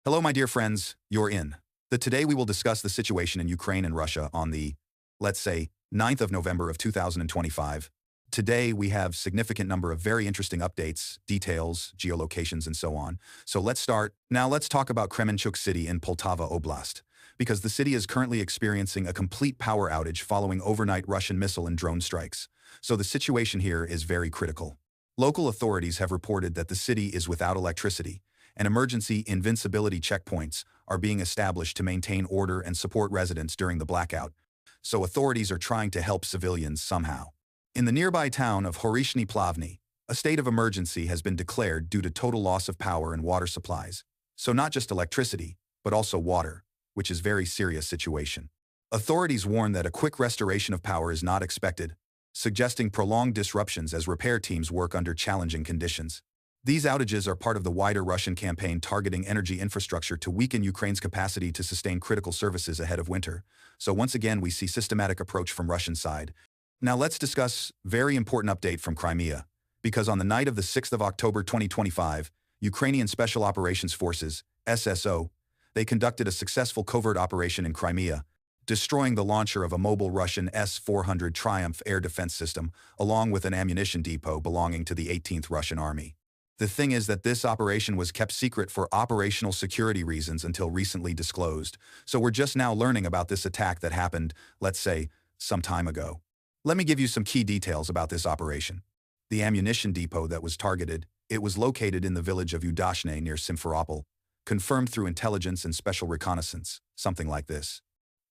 Hello, my dear friends, you're in. Today we will discuss the situation in Ukraine and Russia on the, let's say, 9th of November of 2025. Today we have significant number of very interesting updates, details, geolocations, and so on. So let's start. Now let's talk about Kremenchuk city in Poltava Oblast, because the city is currently experiencing a complete power outage following overnight Russian missile and drone strikes. So the situation here is very critical. Local authorities have reported that the city is without electricity, and emergency invincibility checkpoints are being established to maintain order and support residents during the blackout. So authorities are trying to help civilians somehow. In the nearby town of Horishny Plavny, a state of emergency has been declared due to total loss of power and water supplies. So not just electricity, but also water, which is a very serious situation. Authorities warn that a quick restoration of power is not expected, suggesting prolonged disruptions as repair teams work under challenging conditions. These outages are part of the wider Russian campaign targeting energy infrastructure to weaken Ukraine's capacity to sustain critical services ahead of winter. So once again, we see systematic approach from Russian side. Now let's discuss very important update from Crimea, because on the night of the 6th of October 2025, Ukrainian Special Operations Forces, SSO, they conducted a successful covert operation in Crimea, destroying the launcher of a mobile Russian S-400 Triumph air defense system, along with an ammunition depot belonging to the 18th Russian Army. The thing is that this operation was kept secret for operational security reasons until recently disclosed, so we're just now learning about this attack that happened, let's say, some time ago. Let me give you some key details about this operation. The ammunition depot that was targeted, it was located in the village of Udashne near Simferopol, confirmed through intelligence and special reconnaissance, something like this.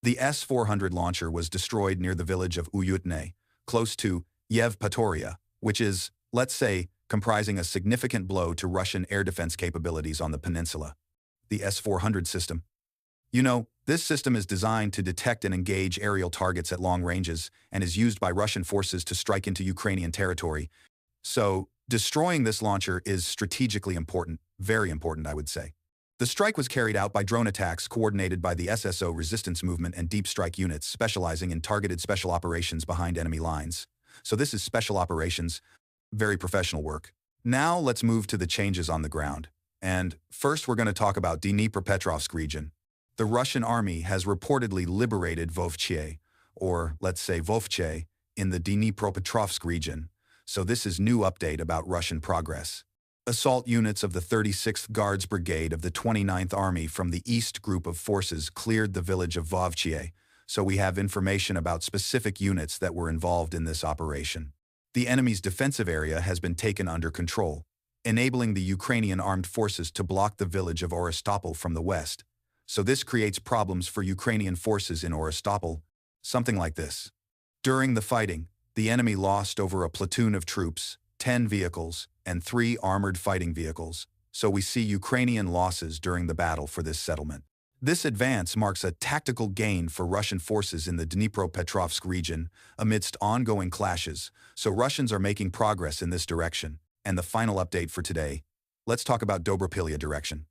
The S-400 launcher was destroyed near the village of Uyutne, close to Yevpatoria, which is, let's say, comprising a significant blow to Russian air defense capabilities on the peninsula. The S-400 system. You know, this system is designed to detect and engage aerial targets at long ranges and is used by Russian forces to strike into Ukrainian territory. So, destroying this launcher is strategically important, very important, I would say. The strike was carried out by drone attacks coordinated by the SSO resistance movement and deep strike units specializing in targeted special operations behind enemy lines. So this is special operations, very professional work. Now let's move to the changes on the ground. And first we're going to talk about Dnipropetrovsk region. The Russian army has reportedly liberated Vovche, or let's say Vovche, in the Dnipropetrovsk region. So this is new update about Russian progress. Assault units of the 36th Guards Brigade of the 29th Army from the East Group of Forces cleared the village of Vovche, so we have information about specific units that were involved in this operation. The enemy's defensive area has been taken under control, enabling the Ukrainian armed forces to block the village of Orostopol from the west. So this creates problems for Ukrainian forces in Orostopol, something like this. During the fighting, the enemy lost over a platoon of troops, 10 vehicles, and 3 armored fighting vehicles, so we see Ukrainian losses during the battle for this settlement. This advance marks a tactical gain for Russian forces in the Dnipropetrovsk region amidst ongoing clashes, so Russians are making progress in this direction. And the final update for today, let's talk about Dobropilya direction.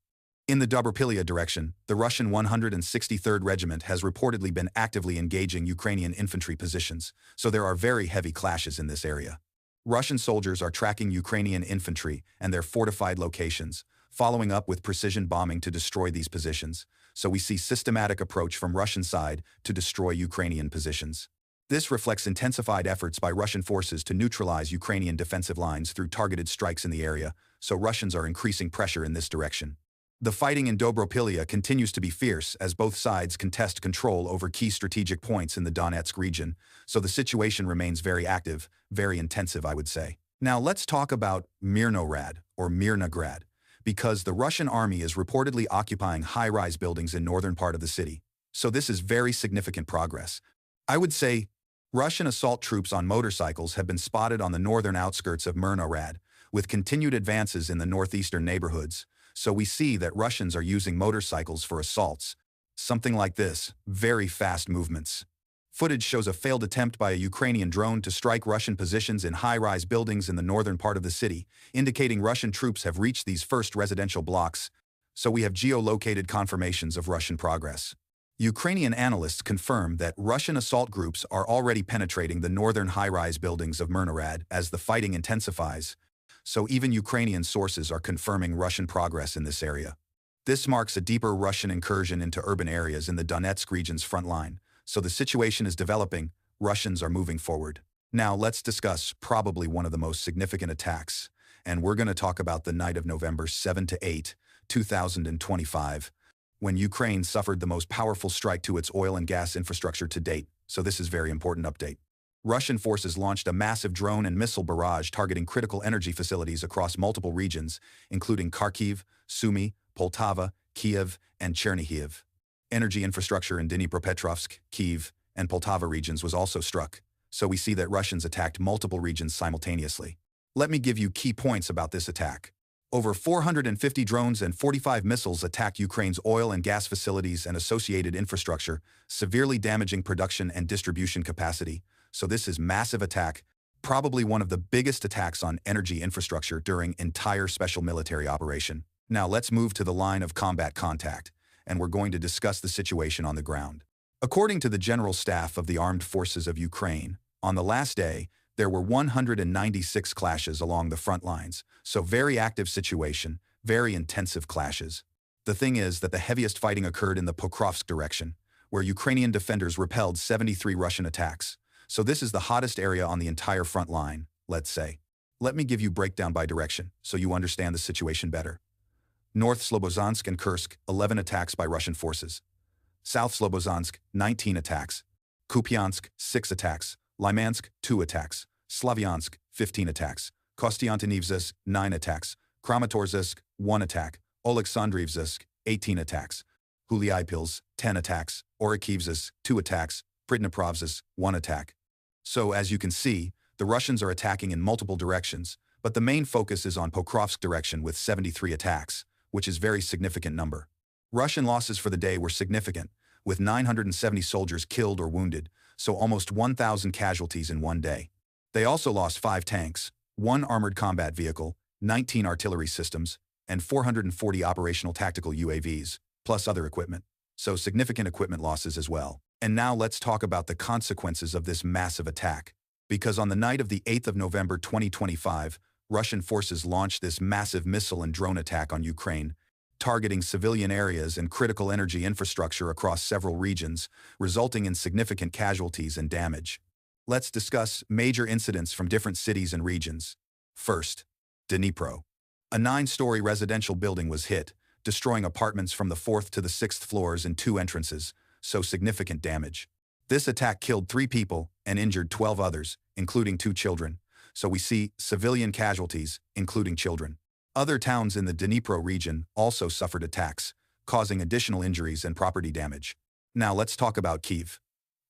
In the Dobropilya direction, the Russian 163rd Regiment has reportedly been actively engaging Ukrainian infantry positions, so there are very heavy clashes in this area. Russian soldiers are tracking Ukrainian infantry and their fortified locations, following up with precision bombing to destroy these positions, so we see systematic approach from Russian side to destroy Ukrainian positions. This reflects intensified efforts by Russian forces to neutralize Ukrainian defensive lines through targeted strikes in the area, so Russians are increasing pressure in this direction. The fighting in Dobropilya continues to be fierce as both sides contest control over key strategic points in the Donetsk region, so the situation remains very active, very intensive, I would say. Now let's talk about Mirnorad, or Mirnograd, because the Russian army is reportedly occupying high-rise buildings in northern part of the city. So this is very significant progress. I would say Russian assault troops on motorcycles have been spotted on the northern outskirts of Mirnorad, with continued advances in the northeastern neighborhoods. So we see that Russians are using motorcycles for assaults. Something like this, very fast movements. Footage shows a failed attempt by a Ukrainian drone to strike Russian positions in high-rise buildings in the northern part of the city, indicating Russian troops have reached these first residential blocks. So we have geolocated confirmations of Russian progress. Ukrainian analysts confirm that Russian assault groups are already penetrating the northern high-rise buildings of Mirnorad as the fighting intensifies. So even Ukrainian sources are confirming Russian progress in this area. This marks a deeper Russian incursion into urban areas in the Donetsk region's front line. So the situation is developing, Russians are moving forward. Now let's discuss probably one of the most significant attacks, and we're going to talk about the night of November 7 to 8, 2025, when Ukraine suffered the most powerful strike to its oil and gas infrastructure to date. So this is a very important update. Russian forces launched a massive drone and missile barrage targeting critical energy facilities across multiple regions, including Kharkiv, Sumy, Poltava, Kiev, and Chernihiv. Energy infrastructure in Dnipropetrovsk, Kiev, and Poltava regions was also struck, so we see that Russians attacked multiple regions simultaneously. Let me give you key points about this attack. Over 450 drones and 45 missiles attacked Ukraine's oil and gas facilities and associated infrastructure, severely damaging production and distribution capacity. So this is massive attack, probably one of the biggest attacks on energy infrastructure during entire special military operation. Now let's move to the line of combat contact, and we're going to discuss the situation on the ground. According to the General Staff of the Armed Forces of Ukraine, on the last day, there were 196 clashes along the front lines, so very active situation, very intensive clashes. The thing is that the heaviest fighting occurred in the Pokrovsk direction, where Ukrainian defenders repelled 73 Russian attacks. So this is the hottest area on the entire front line, let's say. Let me give you breakdown by direction, so you understand the situation better. North Slobozhansk and Kursk, 11 attacks by Russian forces. South Slobozhansk, 19 attacks. Kupiansk, 6 attacks. Lymansk, 2 attacks. Slavyansk, 15 attacks. Kostiantynivsk, 9 attacks. Kramatorsk, 1 attack. Oleksandrivsk, 18 attacks. Huliapils, 10 attacks. Orikivsk, 2 attacks. Pridniprovsk, 1 attack. So as you can see, the Russians are attacking in multiple directions, but the main focus is on Pokrovsk direction with 73 attacks, which is very significant number. Russian losses for the day were significant, with 970 soldiers killed or wounded, so almost 1,000 casualties in one day. They also lost 5 tanks, 1 armored combat vehicle, 19 artillery systems, and 440 operational tactical UAVs, plus other equipment. So significant equipment losses as well. And now let's talk about the consequences of this massive attack. Because on the night of the 8th of November 2025, Russian forces launched this massive missile and drone attack on Ukraine, targeting civilian areas and critical energy infrastructure across several regions, resulting in significant casualties and damage. Let's discuss major incidents from different cities and regions. First, Dnipro. A 9-story residential building was hit, destroying apartments from the 4th to the 6th floors and 2 entrances, so significant damage. This attack killed 3 people and injured 12 others, including 2 children, so we see civilian casualties, including children. Other towns in the Dnipro region also suffered attacks, causing additional injuries and property damage. Now let's talk about Kyiv.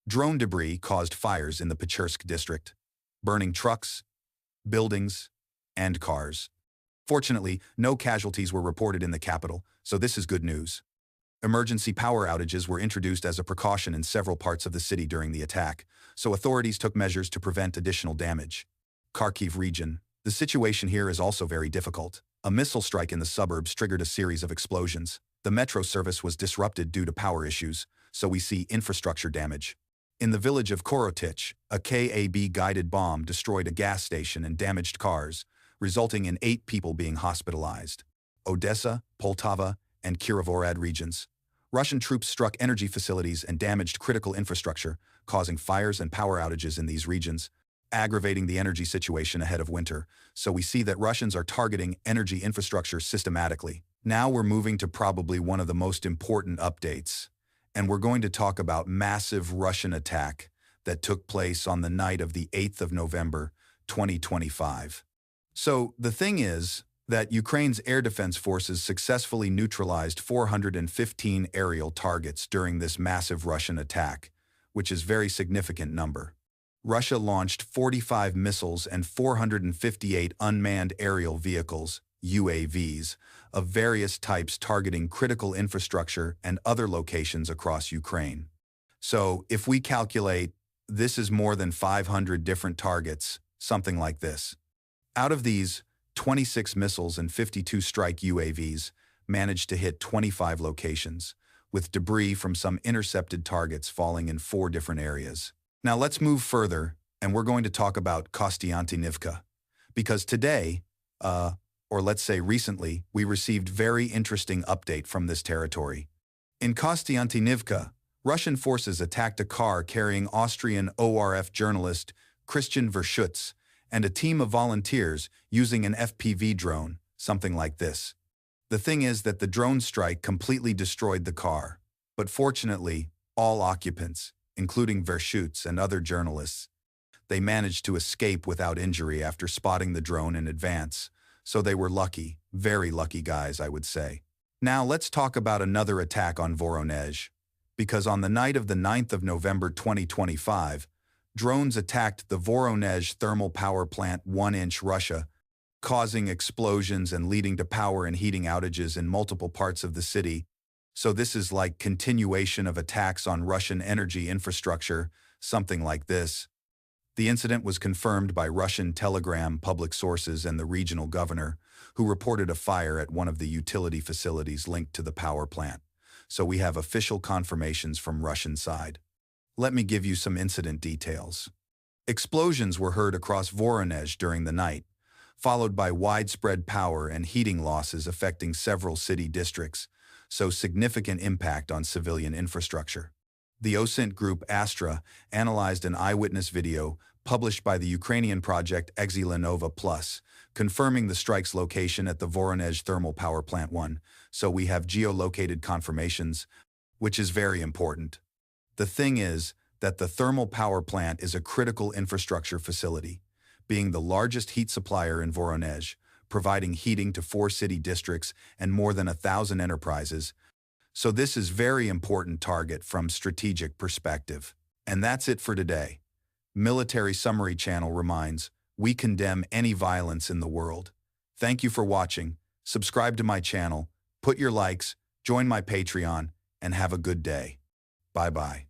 Drone debris caused fires in the Pokrovsk district, burning trucks, buildings, and cars. Fortunately, no casualties were reported in the capital, so this is good news. Emergency power outages were introduced as a precaution in several parts of the city during the attack, so authorities took measures to prevent additional damage. Kharkiv region. The situation here is also very difficult. A missile strike in the suburbs triggered a series of explosions. The metro service was disrupted due to power issues, so we see infrastructure damage. In the village of Korotych, a KAB-guided bomb destroyed a gas station and damaged cars, resulting in 8 people being hospitalized. Odessa, Poltava, and Kirovohrad regions. Russian troops struck energy facilities and damaged critical infrastructure, causing fires and power outages in these regions, aggravating the energy situation ahead of winter, so we see that Russians are targeting energy infrastructure systematically. Now we're moving to probably one of the most important updates, and we're going to talk about massive Russian attack that took place on the night of the 8th of November, 2025. So the thing is that Ukraine's air defense forces successfully neutralized 415 aerial targets during this massive Russian attack, which is a very significant number. Russia launched 45 missiles and 458 unmanned aerial vehicles, UAVs, of various types targeting critical infrastructure and other locations across Ukraine. So, if we calculate, this is more than 500 different targets, something like this. Out of these, 26 missiles and 52 strike UAVs managed to hit 25 locations, with debris from some intercepted targets falling in 4 different areas. Now let's move further, and we're going to talk about Kostiantynivka, because today, Or let's say recently, we received very interesting update from this territory. In Kostiantynivka, Russian forces attacked a car carrying Austrian ORF journalist Christian Verschutz and a team of volunteers using an FPV drone, something like this. The thing is that the drone strike completely destroyed the car, but fortunately, all occupants, including Verschutz and other journalists, they managed to escape without injury after spotting the drone in advance, so they were lucky, very lucky guys, I would say. Now let's talk about another attack on Voronezh, because on the night of the 9th of November 2025, drones attacked the Voronezh thermal power plant 1-inch Russia, causing explosions and leading to power and heating outages in multiple parts of the city. So this is like continuation of attacks on Russian energy infrastructure, something like this. The incident was confirmed by Russian Telegram public sources and the regional governor, who reported a fire at one of the utility facilities linked to the power plant. So we have official confirmations from Russian side. Let me give you some incident details. Explosions were heard across Voronezh during the night, followed by widespread power and heating losses affecting several city districts, so significant impact on civilian infrastructure. The OSINT group Astra analyzed an eyewitness video published by the Ukrainian project Exylenova Plus, confirming the strike's location at the Voronezh thermal power plant 1, so we have geolocated confirmations, which is very important. The thing is that the thermal power plant is a critical infrastructure facility, being the largest heat supplier in Voronezh, providing heating to 4 city districts and more than 1,000 enterprises. So this is very important target from strategic perspective. And that's it for today. Military Summary Channel reminds, we condemn any violence in the world. Thank you for watching. Subscribe to my channel, put your likes, join my Patreon, and have a good day. Bye-bye.